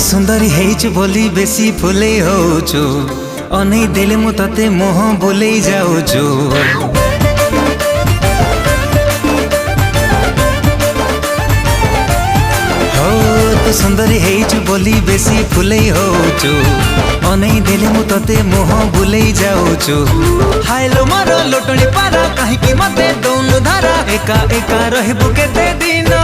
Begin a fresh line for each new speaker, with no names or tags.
सुंदरी हेइछु बोली बेसी फुले होछु अनै देले मु तते मोह बोले जाउछु। हो तू सुंदरी हेइछु बोली बेसी फुले होछु अनै देले मु तते मोह बोले जाउछु। हायलो मारो लोटणी पारा काहे कि मते दौनु धारा एका एका रहबु केते दिन।